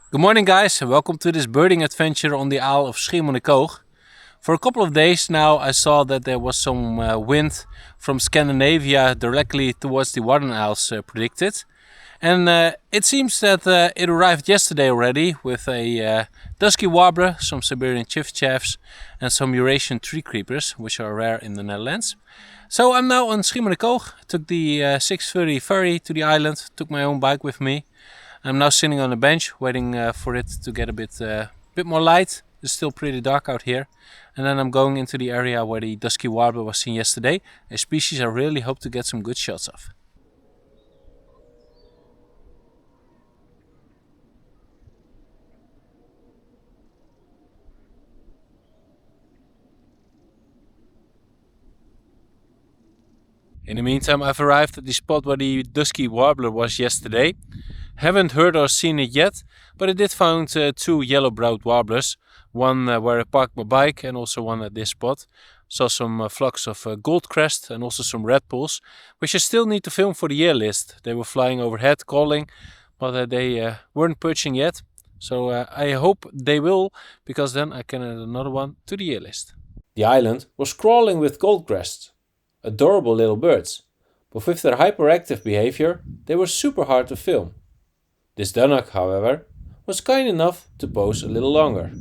Good morning guys, and welcome to this birding adventure on the Isle of Schiermonnikoog. For a couple of days now I saw that there was some wind from Scandinavia directly towards the Woodland Isles predicted. And it seems that it arrived yesterday already with a dusky warbler, some Siberian chiffchaffs and some Eurasian treecreepers, which are rare in the Netherlands. So I'm now on Schiermonnikoog, took the 6:30 ferry to the island, took my own bike with me. I'm now sitting on a bench waiting for it to get a bit more light. It's still pretty dark out here. And then I'm going into the area where the dusky warbler was seen yesterday, a species I really hope to get some good shots of. In the meantime, I've arrived at the spot where the dusky warbler was yesterday. Haven't heard or seen it yet, but I did find two yellow-browed warblers. One where I parked my bike and also one at this spot. Saw some flocks of goldcrest and also some redpolls, which I still need to film for the year list. They were flying overhead calling, but they weren't perching yet. So I hope they will, because then I can add another one to the year list. The island was crawling with goldcrests. Adorable little birds, but with their hyperactive behavior, they were super hard to film. This dunnock, however, was kind enough to pose a little longer.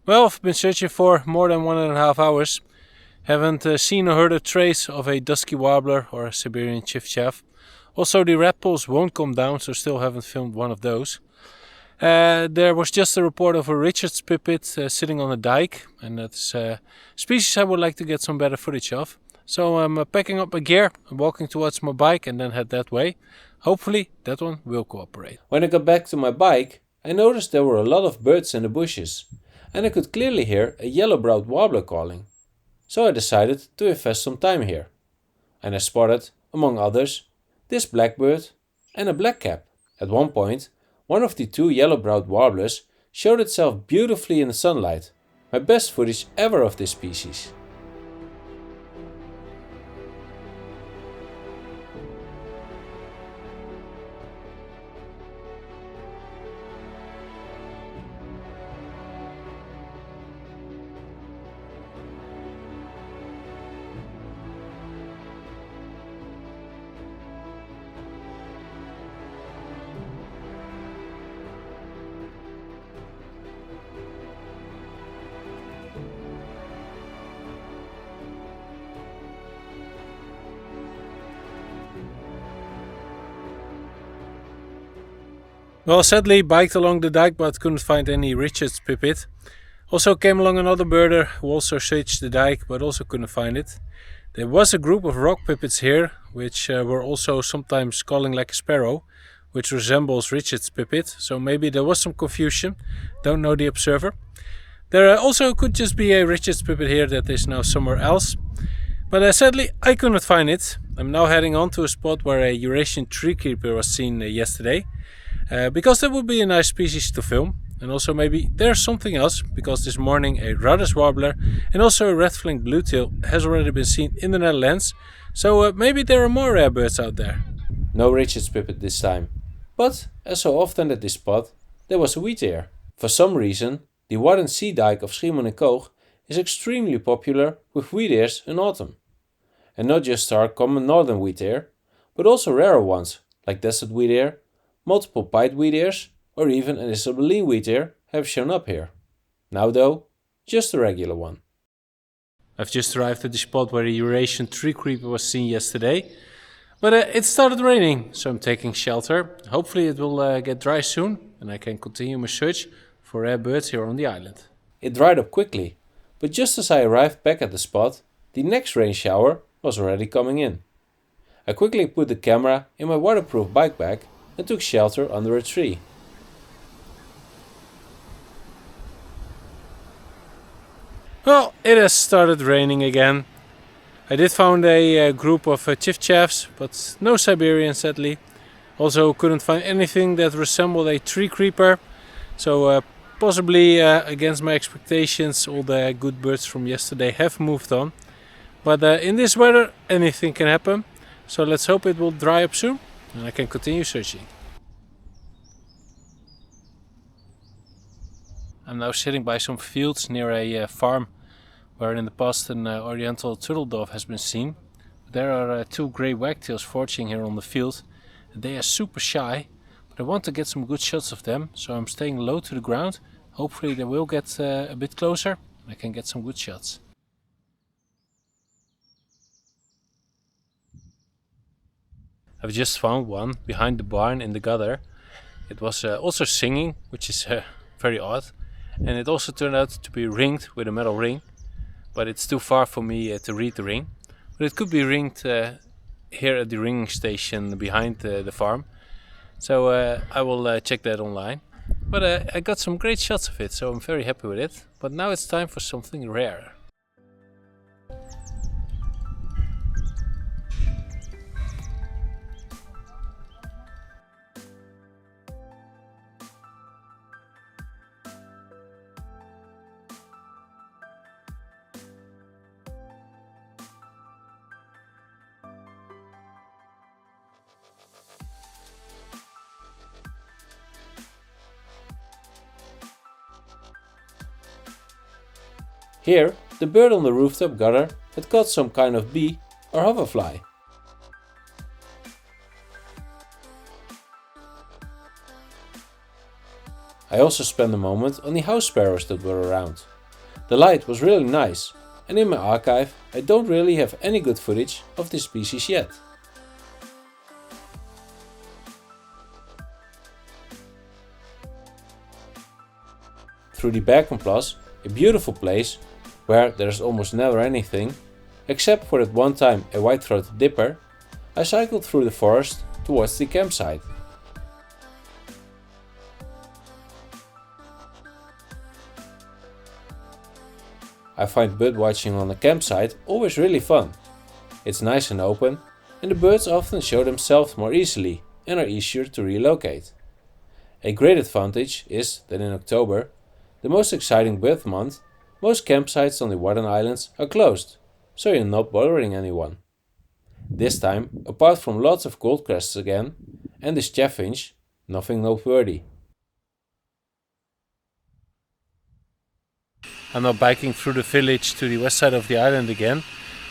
Well, I've been searching for more than 1.5 hours. Haven't seen or heard a trace of a dusky warbler or a Siberian chiffchaff. Also, the redpolls won't come down, so still haven't filmed one of those. There was just a report of a Richard's pipit sitting on a dike, and that's a species I would like to get some better footage of. So I'm packing up my gear, I'm walking towards my bike and then head that way. Hopefully that one will cooperate. When I got back to my bike, I noticed there were a lot of birds in the bushes, and I could clearly hear a yellow-browed warbler calling. So I decided to invest some time here. And I spotted, among others, this blackbird and a blackcap. At one point, one of the two yellow-browed warblers showed itself beautifully in the sunlight. My best footage ever of this species. Well, sadly biked along the dike but couldn't find any Richard's pipit. Also came along another birder who also searched the dike but also couldn't find it. There was a group of rock pipits here, which were also sometimes calling like a sparrow, which resembles Richard's pipit, so maybe there was some confusion, don't know the observer. There also could just be a Richard's pipit here that is now somewhere else, but sadly I couldn't find it. I'm now heading on to a spot where a Eurasian treecreeper was seen yesterday. Because that would be a nice species to film, and also maybe there's something else, because this morning a Rudder's warbler and also a red-flanked bluetail has already been seen in the Netherlands, so maybe there are more rare birds out there. No Richard's pipit this time, but as so often at this spot there was a wheatear. For some reason the Warden Sea Dike of Schiermonnikoog is extremely popular with wheatears in autumn. And not just our common northern wheatear, but also rarer ones like desert wheatear, multiple pied wheatears or even an Isabelline wheatear have shown up here. Now though, just a regular one. I've just arrived at the spot where the Eurasian treecreeper was seen yesterday, but it started raining, so I'm taking shelter. Hopefully it will get dry soon and I can continue my search for rare birds here on the island. It dried up quickly, but just as I arrived back at the spot, the next rain shower was already coming in. I quickly put the camera in my waterproof bike bag and took shelter under a tree. Well, it has started raining again. I did find a group of chiffchaffs, but no Siberian sadly. Also couldn't find anything that resembled a Treecreeper, so possibly against my expectations all the good birds from yesterday have moved on. But in this weather anything can happen, so let's hope it will dry up soon and I can continue searching. I'm now sitting by some fields near a farm where in the past an oriental turtle dove has been seen. There are two grey wagtails foraging here on the field. They are super shy, but I want to get some good shots of them, so I'm staying low to the ground. Hopefully they will get a bit closer and I can get some good shots. I've just found one behind the barn in the gutter. It was also singing, which is very odd, and it also turned out to be ringed with a metal ring, but it's too far for me to read the ring. But it could be ringed here at the ringing station behind the farm, so I will check that online. But I got some great shots of it, so I'm very happy with it. But now it's time for something rare. Here, the bird on the rooftop gutter had caught some kind of bee or hoverfly. I also spent a moment on the house sparrows that were around. The light was really nice, and in my archive I don't really have any good footage of this species yet. Through the Berkenplas, a beautiful place where there's almost never anything, except for that one time a white-throated dipper, I cycled through the forest towards the campsite. I find bird watching on a campsite always really fun. It's nice and open, and the birds often show themselves more easily and are easier to relocate. A great advantage is that in October, the most exciting bird month, most campsites on the Woodland Islands are closed, so you're not bothering anyone. This time, apart from lots of goldcrests again, and this chaffinch, nothing noteworthy. I'm now biking through the village to the west side of the island again,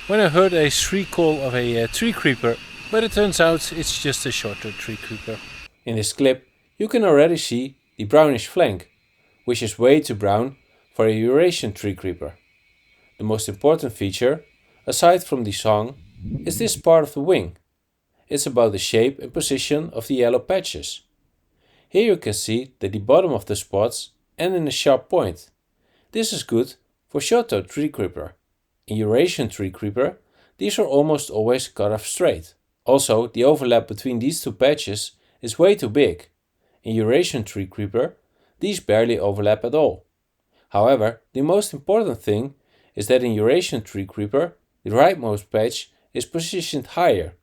when I heard a shriek call of a Treecreeper, but it turns out it's just a shorter Treecreeper. In this clip, you can already see the brownish flank, which is way too brown for a Eurasian Treecreeper. The most important feature, aside from the song, is this part of the wing. It's about the shape and position of the yellow patches. Here you can see that the bottom of the spots end in a sharp point. This is good for short-toed Treecreeper. In Eurasian Treecreeper, these are almost always cut off straight. Also, the overlap between these two patches is way too big. In Eurasian Treecreeper, these barely overlap at all. However, the most important thing is that in Eurasian Treecreeper, the rightmost patch is positioned higher,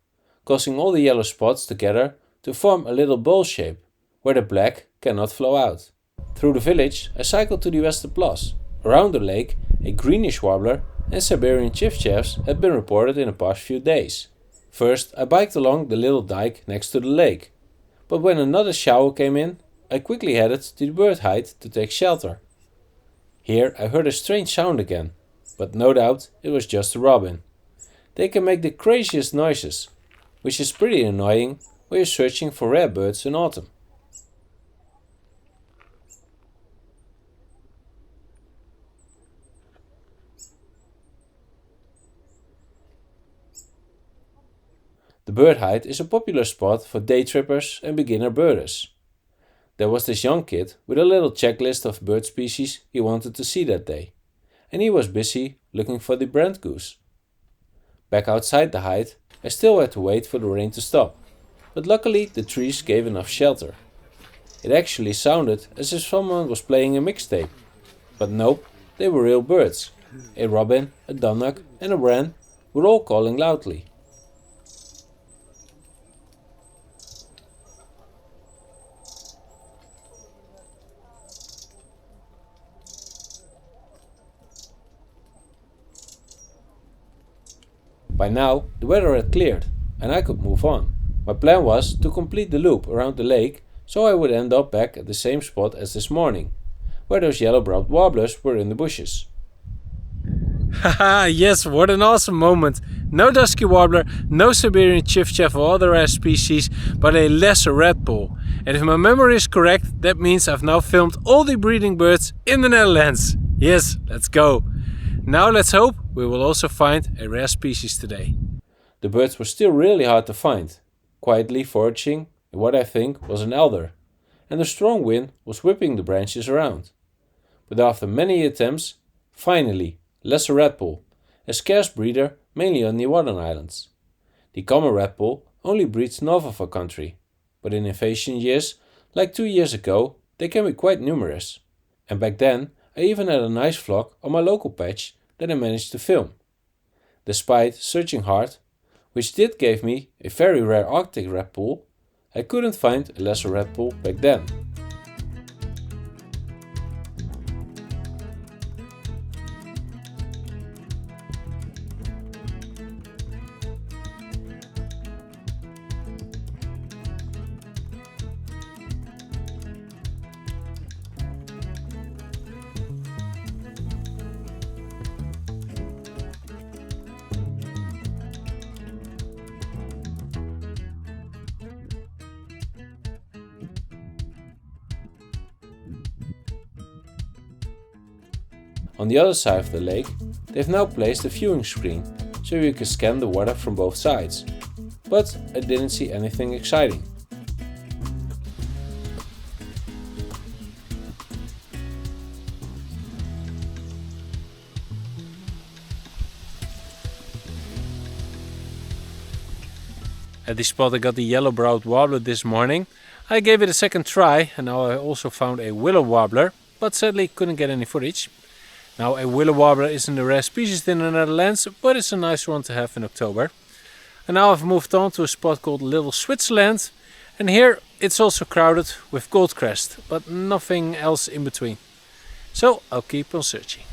causing all the yellow spots together to form a little bowl shape, where the black cannot flow out. Through the village, I cycled to the Westerplas. Around the lake, a greenish warbler and Siberian chiffchaffs had been reported in the past few days. First, I biked along the little dike next to the lake, but when another shower came in, I quickly headed to the bird hide to take shelter. Here I heard a strange sound again, but no doubt it was just a robin. They can make the craziest noises, which is pretty annoying when you're searching for rare birds in autumn. The bird hide is a popular spot for day trippers and beginner birders. There was this young kid with a little checklist of bird species he wanted to see that day, and he was busy looking for the brent goose. Back outside the hide, I still had to wait for the rain to stop, but luckily the trees gave enough shelter. It actually sounded as if someone was playing a mixtape, but nope, they were real birds. A robin, a dunnock and a wren were all calling loudly. By now the weather had cleared and I could move on. My plan was to complete the loop around the lake so I would end up back at the same spot as this morning, where those yellow-browed warblers were in the bushes. Haha, yes, what an awesome moment. No dusky warbler, no Siberian chiffchaff or other rare species, but a lesser redpoll. And if my memory is correct, that means I've now filmed all the breeding birds in the Netherlands. Yes, let's go. Now let's hope we will also find a rare species today. The birds were still really hard to find, quietly foraging in what I think was an alder, and the strong wind was whipping the branches around. But after many attempts, finally, lesser redpoll, a scarce breeder mainly on the Woodland Islands. The common redpoll only breeds north of our country, but in invasion years, like 2 years ago, they can be quite numerous. And back then, I even had a nice flock on my local patch that I managed to film. Despite searching hard, which did give me a very rare Arctic redpoll, I couldn't find a lesser redpoll back then. On the other side of the lake, they've now placed a viewing screen so you can scan the water from both sides, but I didn't see anything exciting. At the spot I got the yellow-browed warbler this morning, I gave it a second try and now I also found a willow warbler, but sadly couldn't get any footage. Now a willow warbler isn't a rare species in the Netherlands, but it's a nice one to have in October. And now I've moved on to a spot called Little Switzerland, and here it's also crowded with goldcrest, but nothing else in between. So I'll keep on searching.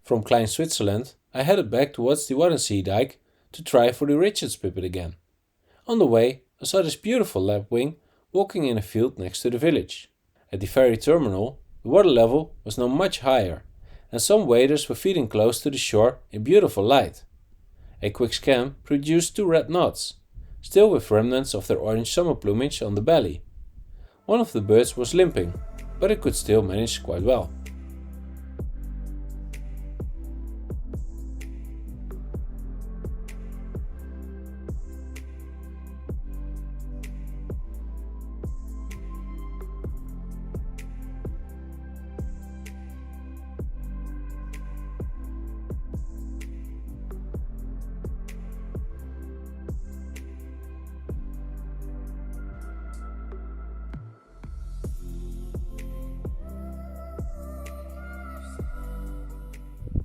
From Klein Switzerland, I headed back towards the Waddenzee dike to try for the Richard's pipit again. On the way, I saw this beautiful lapwing walking in a field next to the village. At the ferry terminal, the water level was now much higher, and some waders were feeding close to the shore in beautiful light. A quick scan produced 2 red knots, still with remnants of their orange summer plumage on the belly. One of the birds was limping, but it could still manage quite well.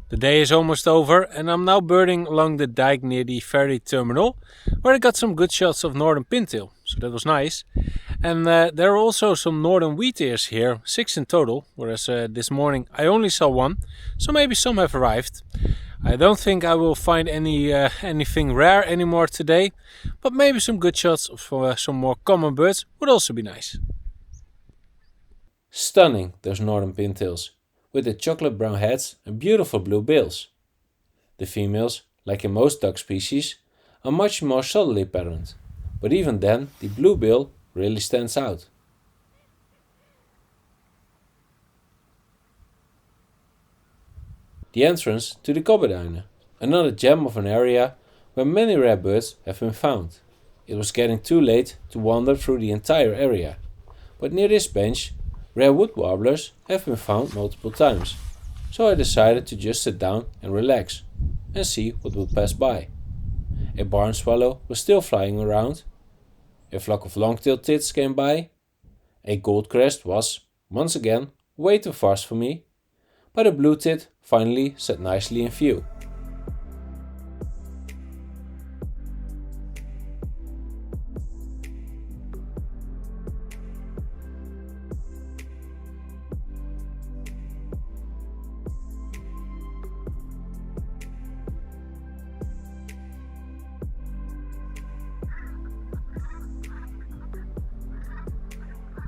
The day is almost over and I'm now birding along the dike near the ferry terminal, where I got some good shots of northern pintail, so that was nice. And there are also some northern wheatears here, 6 in total, whereas this morning I only saw 1, so maybe some have arrived. I don't think I will find anything rare anymore today, but maybe some good shots of some more common birds would also be nice. Stunning, those northern pintails, with their chocolate brown heads and beautiful blue bills. The females, like in most duck species, are much more subtly patterned, but even then the blue bill really stands out. The entrance to the Kobbeduinen, another gem of an area where many rare birds have been found. It was getting too late to wander through the entire area, but near this bench rare wood warblers have been found multiple times, so I decided to just sit down and relax and see what would pass by. A barn swallow was still flying around, a flock of long-tailed tits came by, A goldcrest was, once again, way too fast for me, but a blue tit finally sat nicely in view.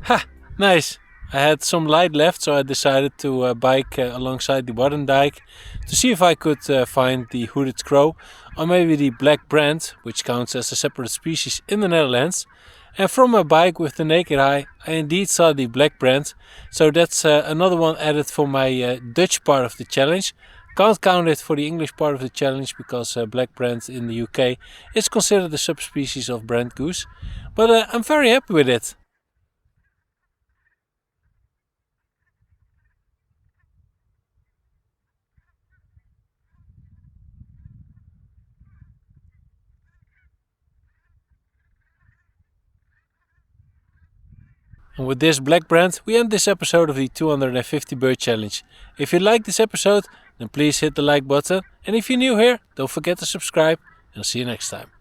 Ha! Nice! I had some light left, so I decided to bike alongside the bottom dike to see if I could find the hooded crow or maybe the black brent, which counts as a separate species in the Netherlands. And from my bike with the naked eye, I indeed saw the black brent, so that's another one added for my Dutch part of the challenge. Can't count it for the English part of the challenge because black brent in the UK is considered a subspecies of brent goose, but I'm very happy with it. And with this black brand, we end this episode of the 250 bird challenge. If you liked this episode, then please hit the like button. And if you're new here, don't forget to subscribe. And I'll see you next time.